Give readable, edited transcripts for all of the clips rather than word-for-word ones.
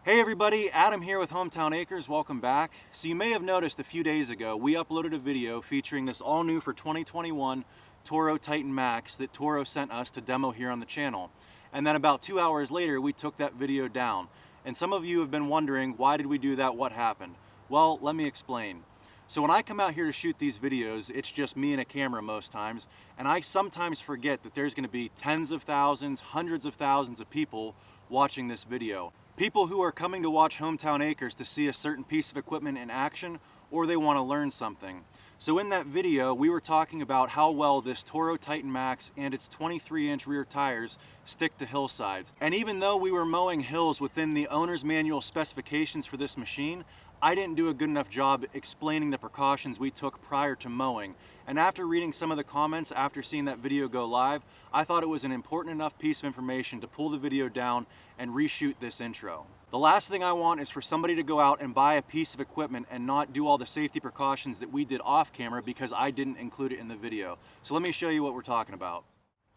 Hey everybody, Adam here with Hometown Acres. Welcome back. So you may have noticed a few days ago we uploaded a video featuring this all new for 2021 Toro Titan Max that Toro sent us to demo here on the channel. And then about 2 hours later we took that video down. And some of you have been wondering, why did we do that? What happened? Well, let me explain. So when I come out here to shoot these videos, it's just me and a camera most times, and I sometimes forget that there's going to be tens of thousands, hundreds of thousands of people watching this video. People who are coming to watch Hometown Acres to see a certain piece of equipment in action, or they want to learn something. So in that video, we were talking about how well this Toro Titan Max and its 23-inch rear tires stick to hillsides. And even though we were mowing hills within the owner's manual specifications for this machine, I didn't do a good enough job explaining the precautions we took prior to mowing. And after reading some of the comments after seeing that video go live, I thought it was an important enough piece of information to pull the video down and reshoot this intro. The last thing I want is for somebody to go out and buy a piece of equipment and not do all the safety precautions that we did off camera because I didn't include it in the video. So let me show you what we're talking about.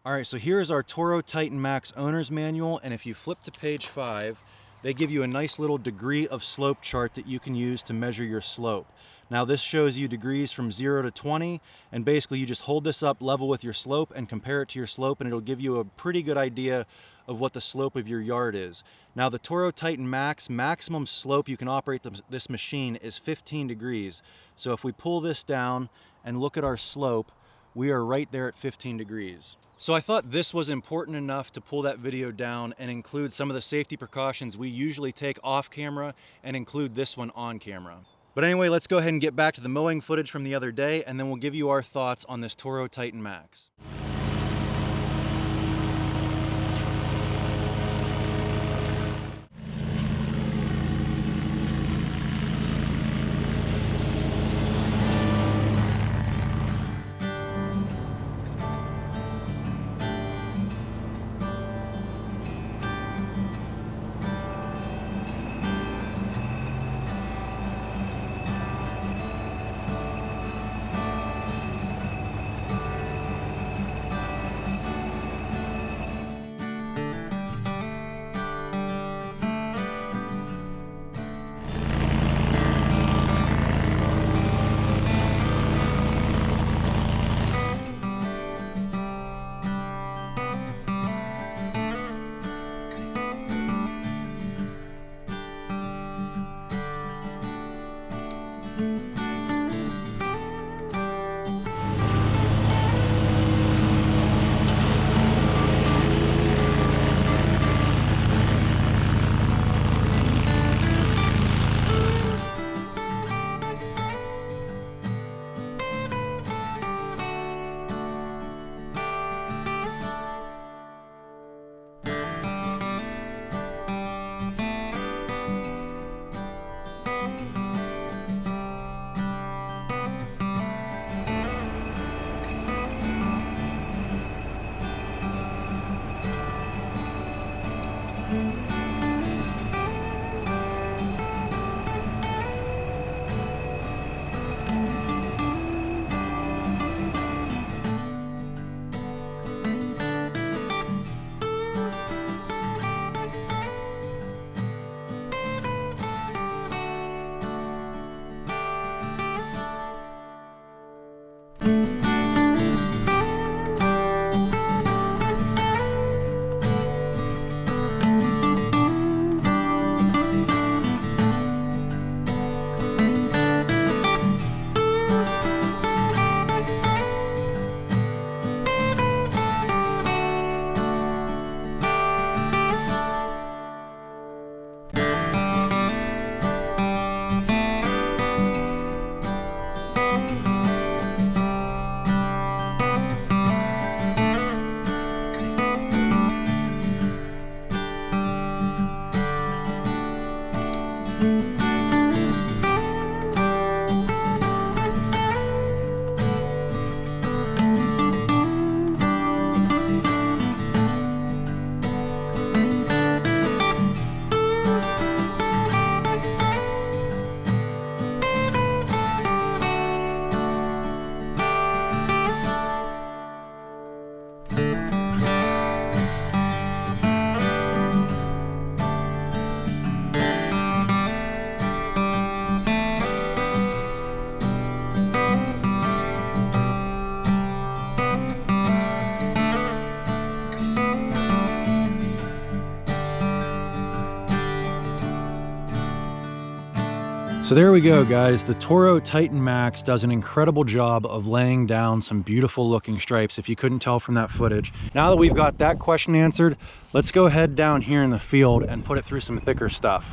All right, so here's our Toro Titan Max owner's manual, and if you flip to page 5, they give you a nice little degree of slope chart that you can use to measure your slope. Now this shows you degrees from 0 to 20, and basically you just hold this up level with your slope and compare it to your slope, and it'll give you a pretty good idea of what the slope of your yard is. Now the Toro Titan Max maximum slope you can operate this machine is 15 degrees. So if we pull this down and look at our slope, we are right there at 15 degrees. So I thought this was important enough to pull that video down and include some of the safety precautions we usually take off camera and include this one on camera. But anyway, let's go ahead and get back to the mowing footage from the other day, and then we'll give you our thoughts on this Toro Titan Max. So there we go, guys. The Toro Titan Max does an incredible job of laying down some beautiful looking stripes, if you couldn't tell from that footage. Now that we've got that question answered, let's go ahead down here in the field and put it through some thicker stuff.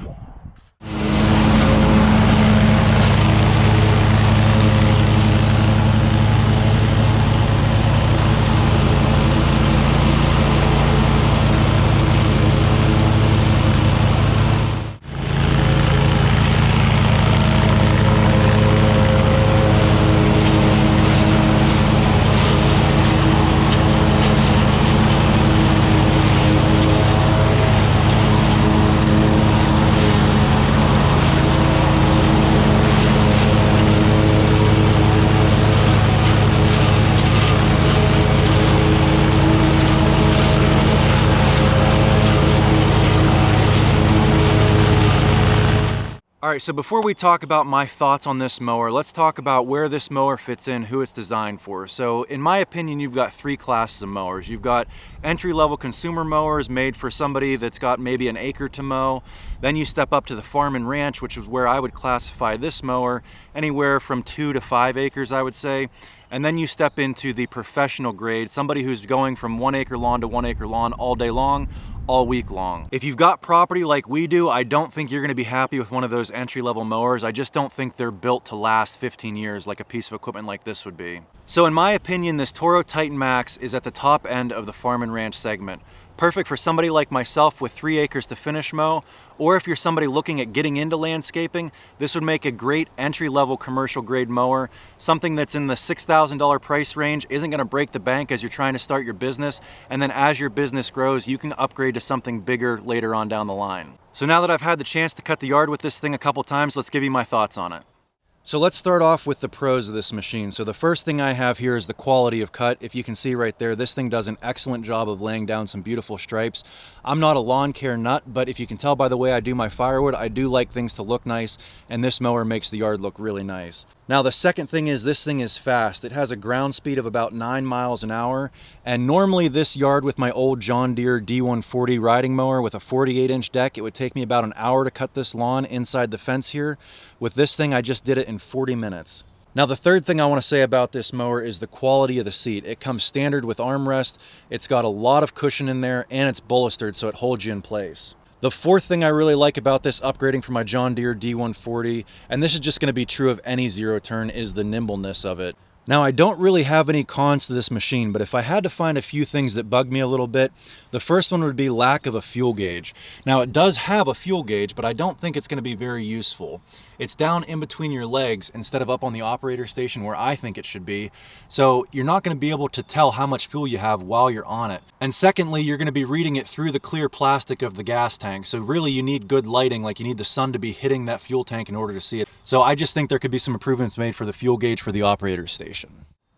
All right, so before we talk about my thoughts on this mower, let's talk about where this mower fits in, who it's designed for. So in my opinion, you've got three classes of mowers. You've got entry-level consumer mowers made for somebody that's got maybe an acre to mow. Then you step up to the farm and ranch, which is where I would classify this mower, anywhere from 2 to 5 acres, I would say. And then you step into the professional grade, somebody who's going from 1 acre lawn to 1 acre lawn all day long, all week long. If you've got property like we do, I don't think you're gonna be happy with one of those entry-level mowers. I just don't think they're built to last 15 years like a piece of equipment like this would be. So in my opinion, this Toro Titan Max is at the top end of the farm and ranch segment. Perfect for somebody like myself with 3 acres to finish mow, or if you're somebody looking at getting into landscaping, this would make a great entry-level commercial grade mower. Something that's in the $6,000 price range, isn't gonna break the bank as you're trying to start your business, and then as your business grows, you can upgrade to something bigger later on down the line. So now that I've had the chance to cut the yard with this thing a couple times, let's give you my thoughts on it. So let's start off with the pros of this machine. So the first thing I have here is the quality of cut. If you can see right there, this thing does an excellent job of laying down some beautiful stripes. I'm not a lawn care nut, but if you can tell by the way I do my firewood, I do like things to look nice, and this mower makes the yard look really nice. Now the second thing is this thing is fast. It has a ground speed of about 9 miles an hour, and normally this yard with my old John Deere D140 riding mower with a 48-inch deck, it would take me about an hour to cut this lawn inside the fence here. With this thing, I just did it in 40 minutes. Now the third thing I want to say about this mower is the quality of the seat. It comes standard with armrest, it's got a lot of cushion in there, and it's bolstered so it holds you in place. The fourth thing I really like about this upgrading from my John Deere D140, and this is just going to be true of any zero turn, is the nimbleness of it. Now I don't really have any cons to this machine, but if I had to find a few things that bug me a little bit, the first one would be lack of a fuel gauge. Now it does have a fuel gauge, but I don't think it's going to be very useful. It's down in between your legs instead of up on the operator station where I think it should be, so you're not going to be able to tell how much fuel you have while you're on it. And secondly, you're going to be reading it through the clear plastic of the gas tank, so really you need good lighting, like you need the sun to be hitting that fuel tank in order to see it. So I just think there could be some improvements made for the fuel gauge for the operator station.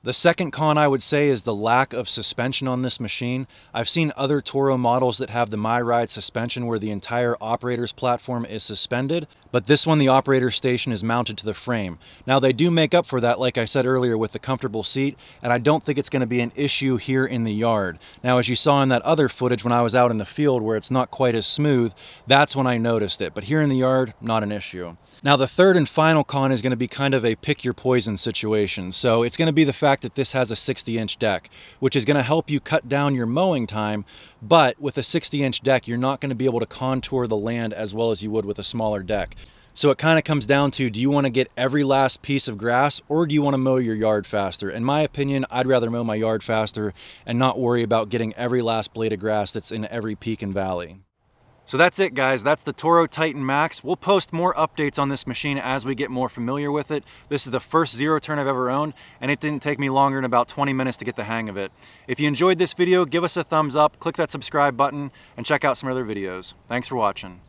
The second con I would say is the lack of suspension on this machine. I've seen other Toro models that have the MyRide suspension where the entire operator's platform is suspended, but this one, the operator station, is mounted to the frame. Now they do make up for that, like I said earlier, with the comfortable seat, and I don't think it's going to be an issue here in the yard. Now as you saw in that other footage when I was out in the field where it's not quite as smooth, that's when I noticed it, but here in the yard, not an issue. Now the third and final con is going to be kind of a pick your poison situation. So it's going to be the fact that this has a 60-inch deck, which is going to help you cut down your mowing time, but with a 60-inch deck, you're not going to be able to contour the land as well as you would with a smaller deck. So it kind of comes down to, do you want to get every last piece of grass or do you want to mow your yard faster? In my opinion, I'd rather mow my yard faster and not worry about getting every last blade of grass that's in every peak and valley. So that's it, guys. That's the Toro Titan Max. We'll post more updates on this machine as we get more familiar with it. This is the first zero turn I've ever owned, and it didn't take me longer than about 20 minutes to get the hang of it. If you enjoyed this video, give us a thumbs up, click that subscribe button, and check out some other videos. Thanks for watching.